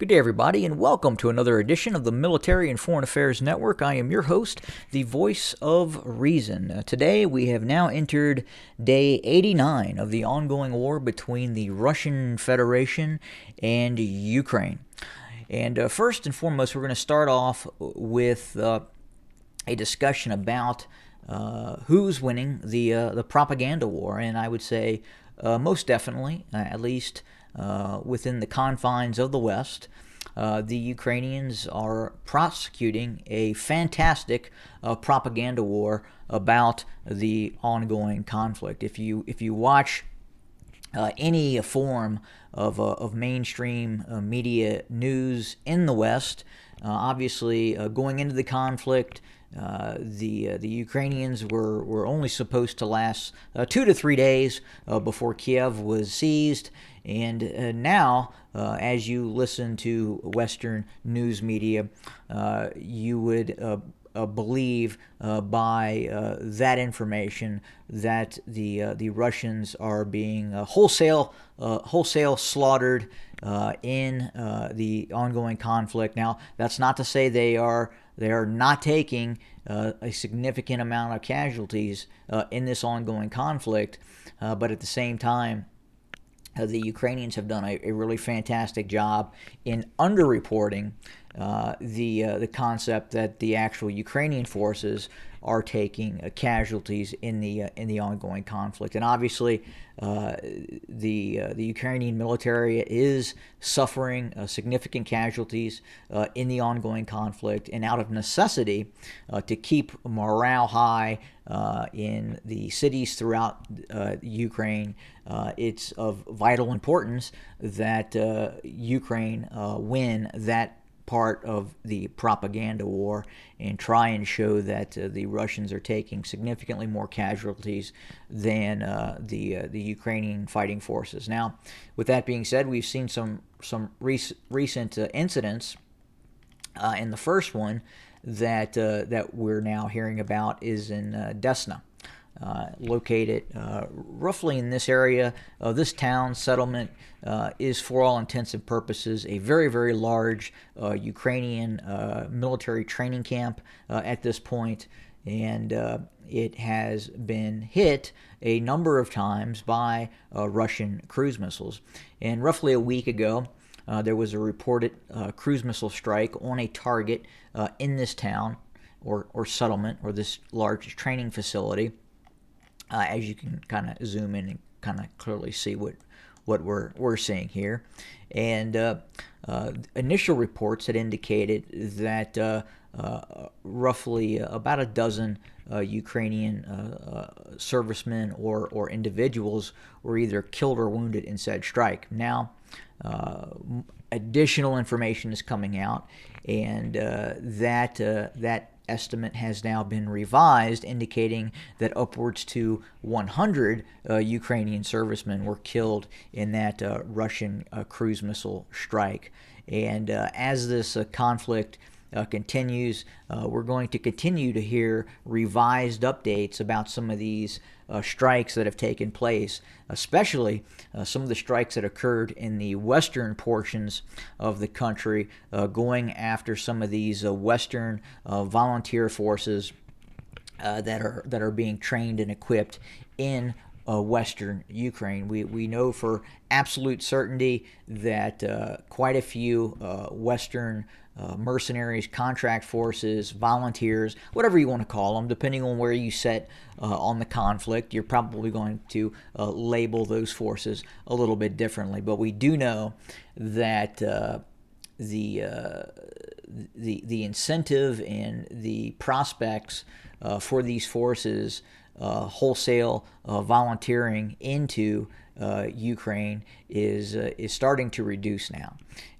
Good day, everybody, and welcome to another edition of the Military and Foreign Affairs Network. I am your host, the voice of reason. Today, we have now entered day 89 of the ongoing war between the Russian Federation and Ukraine. And first and foremost, we're going to start off with a discussion about who's winning the propaganda war, and I would say most definitely, at least within the confines of the West, the Ukrainians are prosecuting a fantastic propaganda war about the ongoing conflict. If you watch any form of mainstream media news in the West, obviously going into the conflict, the Ukrainians were only supposed to last 2 to 3 days before Kiev was seized. And now, as you listen to Western news media, you would believe by that information that the Russians are being wholesale slaughtered in the ongoing conflict. Now, that's not to say they are not taking a significant amount of casualties in this ongoing conflict, but at the same time, the Ukrainians have done a really fantastic job in underreporting the concept that the actual Ukrainian forces are taking casualties in the ongoing conflict. And obviously, the Ukrainian military is suffering significant casualties in the ongoing conflict, and out of necessity to keep morale high in the cities throughout Ukraine, it's of vital importance that Ukraine win that part of the propaganda war and try and show that the Russians are taking significantly more casualties than the Ukrainian fighting forces. Now, with that being said, we've seen some recent incidents, and the first one that we're now hearing about is in Desna. Located roughly in this area. This town settlement is, for all intents and purposes, a very, very large Ukrainian military training camp at this point, and it has been hit a number of times by Russian cruise missiles. And roughly a week ago, there was a reported cruise missile strike on a target in this town or settlement, or this large training facility. As you can kind of zoom in and kind of clearly see what we're seeing here. And initial reports had indicated that roughly about a dozen Ukrainian servicemen or individuals were either killed or wounded in said strike. Now, additional information is coming out, and that estimate has now been revised, indicating that upwards to 100 Ukrainian servicemen were killed in that Russian cruise missile strike. And as this conflict continues, we're going to continue to hear revised updates about some of these strikes that have taken place, especially some of the strikes that occurred in the western portions of the country, going after some of these Western volunteer forces that are being trained and equipped in Western Ukraine. We know for absolute certainty that quite a few Western mercenaries, contract forces, volunteers, whatever you want to call them, depending on where you set on the conflict, you're probably going to label those forces a little bit differently. But we do know that the incentive and the prospects for these forces wholesale volunteering into Ukraine is starting to reduce now,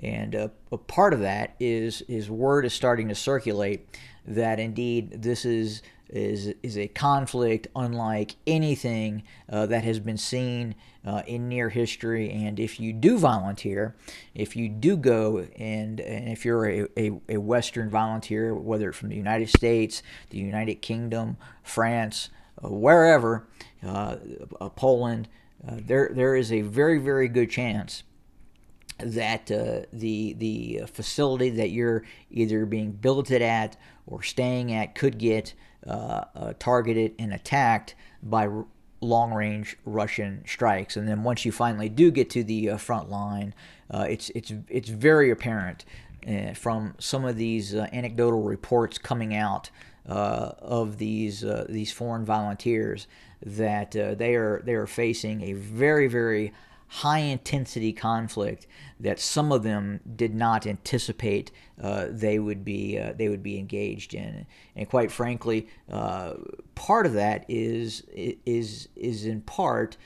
and a part of that is word is starting to circulate that indeed this is a conflict unlike anything that has been seen in near history. And if you do volunteer, if you do go and if you're a Western volunteer, whether from the United States, the United Kingdom, France, wherever, Poland, there is a very, very good chance that the facility that you're either being billeted at or staying at could get targeted and attacked by long-range Russian strikes. And then once you finally do get to the front line, it's very apparent from some of these anecdotal reports coming out of these foreign volunteers that they are facing a very high intensity conflict that some of them did not anticipate they would be engaged in, and quite frankly, part of that is in part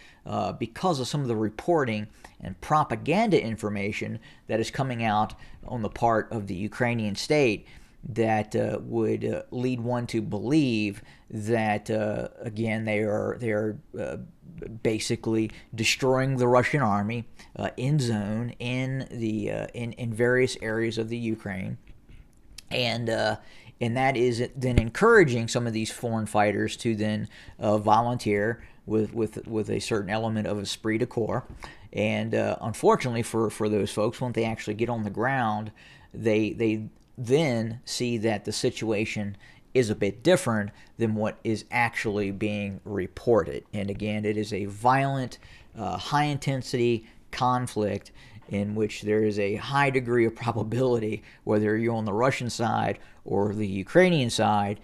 because of some of the reporting and propaganda information that is coming out on the part of the Ukrainian state that would lead one to believe that again they are basically destroying the Russian army in zone in the in various areas of the Ukraine, and that is then encouraging some of these foreign fighters to then volunteer with a certain element of esprit de corps. And unfortunately for those folks, when they actually get on the ground, they then see that the situation is a bit different than what is actually being reported. And again, it is a violent, high-intensity conflict in which there is a high degree of probability, whether you're on the Russian side or the Ukrainian side,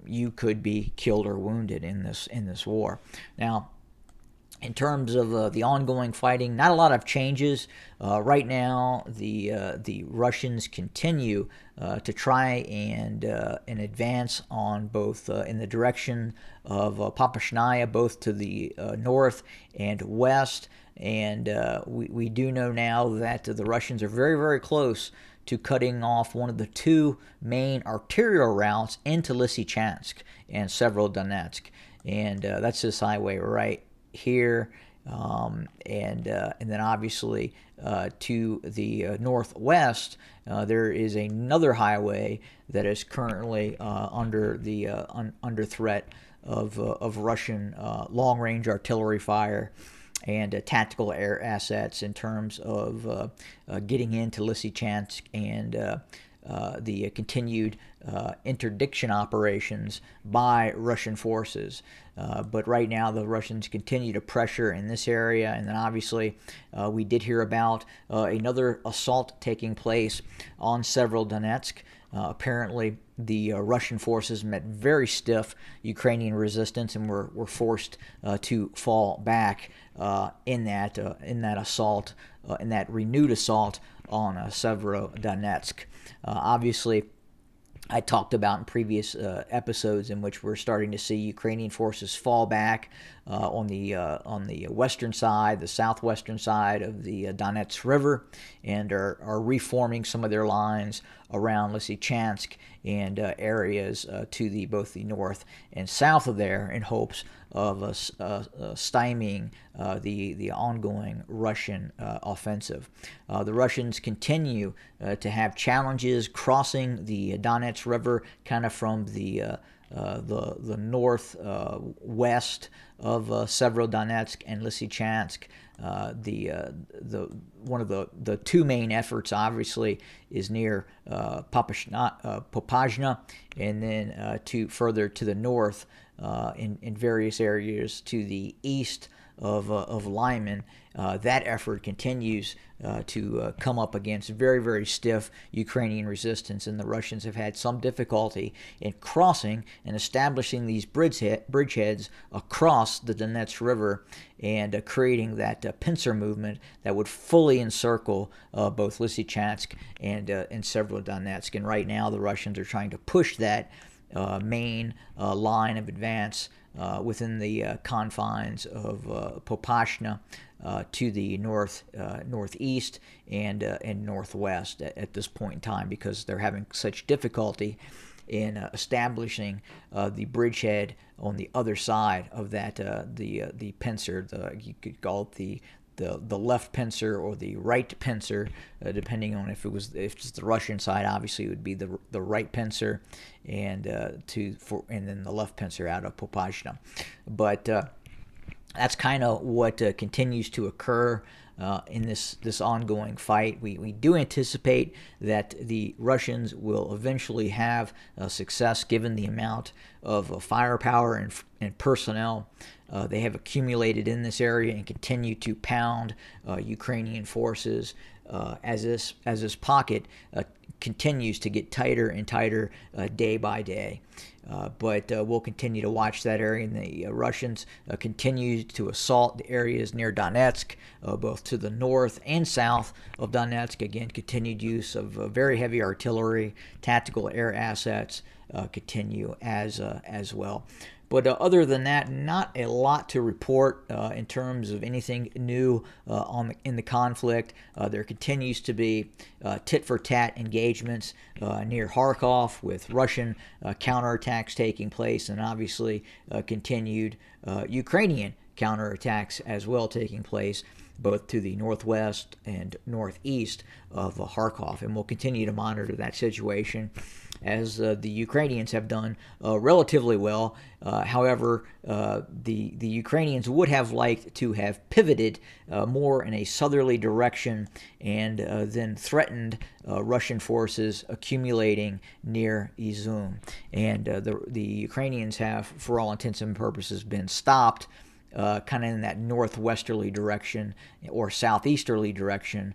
you could be killed or wounded in this war. Now, in terms of the ongoing fighting, not a lot of changes. Right now, the Russians continue to try and advance on both in the direction of Popashnaya, both to the north and west. And we do know now that the Russians are very close to cutting off one of the two main arterial routes into Lysychansk and Severodonetsk. And that's this highway right here, and then obviously to the northwest there is another highway that is currently under threat of Russian long-range artillery fire and tactical air assets in terms of getting into Lysychansk and the continued interdiction operations by Russian forces. But right now the Russians continue to pressure in this area, and then obviously we did hear about another assault taking place on Severodonetsk. Apparently the Russian forces met very stiff Ukrainian resistance and were forced to fall back in that assault, in that renewed assault on Severodonetsk. Obviously, I talked about in previous episodes in which we're starting to see Ukrainian forces fall back on the western side, the southwestern side of the Donetsk River, and are reforming some of their lines around Lysychansk and areas to both the north and south of there in hopes of stymieing the ongoing Russian offensive. The Russians continue to have challenges crossing the Donetsk River, kind of from the north west of Severodonetsk and Lysychansk. One of the two main efforts obviously is near Popasna, and then to further to the north in various areas to the east of Lyman. That effort continues to come up against very stiff Ukrainian resistance, and the Russians have had some difficulty in crossing and establishing these bridgeheads across the Donetsk River and creating that pincer movement that would fully encircle both Lysychansk and Severodonetsk. And right now the Russians are trying to push that main line of advance within the confines of Popasna to the northeast and northwest at this point in time, because they're having such difficulty in establishing the bridgehead on the other side of that the pincer. You could call it the left pincer or the right pincer, depending on if it's the Russian side. Obviously, it would be the right pincer, and then the left pincer out of Popasna. But that's kind of what continues to occur in this ongoing fight. We do anticipate that the Russians will eventually have success given the amount of firepower and personnel they have accumulated in this area and continue to pound Ukrainian forces as this pocket continues to get tighter and tighter day by day. But we'll continue to watch that area, and the Russians continue to assault the areas near Donetsk, both to the north and south of Donetsk. Again, continued use of very heavy artillery, tactical air assets continue as well. But other than that, not a lot to report in terms of anything new in the conflict. There continues to be tit-for-tat engagements near Kharkov with Russian counterattacks taking place, and obviously continued Ukrainian counterattacks as well taking place, both to the northwest and northeast of Kharkov. And we'll continue to monitor that situation, as the Ukrainians have done relatively well. However, the Ukrainians would have liked to have pivoted more in a southerly direction and then threatened Russian forces accumulating near Izum. And the Ukrainians have, for all intents and purposes, been stopped kind of in that northwesterly direction or southeasterly direction,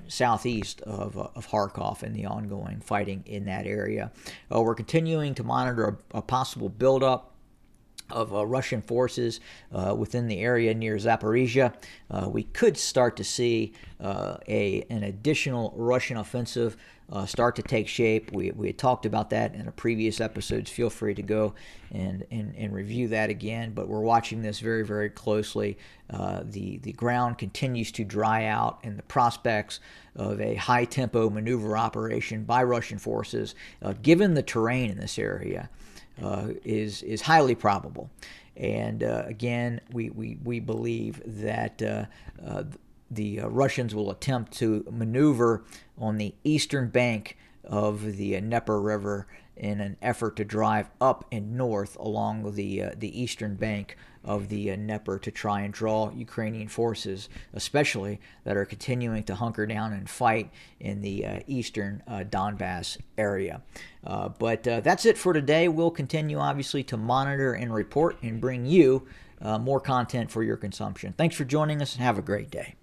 southeast of Kharkov, and the ongoing fighting in that area. We're continuing to monitor a possible buildup of Russian forces within the area near Zaporizhia. We could start to see an additional Russian offensive start to take shape. We had talked about that in a previous episodes. Feel free to go and review that again. But we're watching this very, very closely. The ground continues to dry out, and the prospects of a high-tempo maneuver operation by Russian forces, given the terrain in this area, is highly probable. And again, we believe that the Russians will attempt to maneuver on the eastern bank of the Dnieper River in an effort to drive up and north along the eastern bank of the Dnieper to try and draw Ukrainian forces, especially that are continuing to hunker down and fight in the eastern Donbass area. But that's it for today. We'll continue, obviously, to monitor and report and bring you more content for your consumption. Thanks for joining us, and have a great day.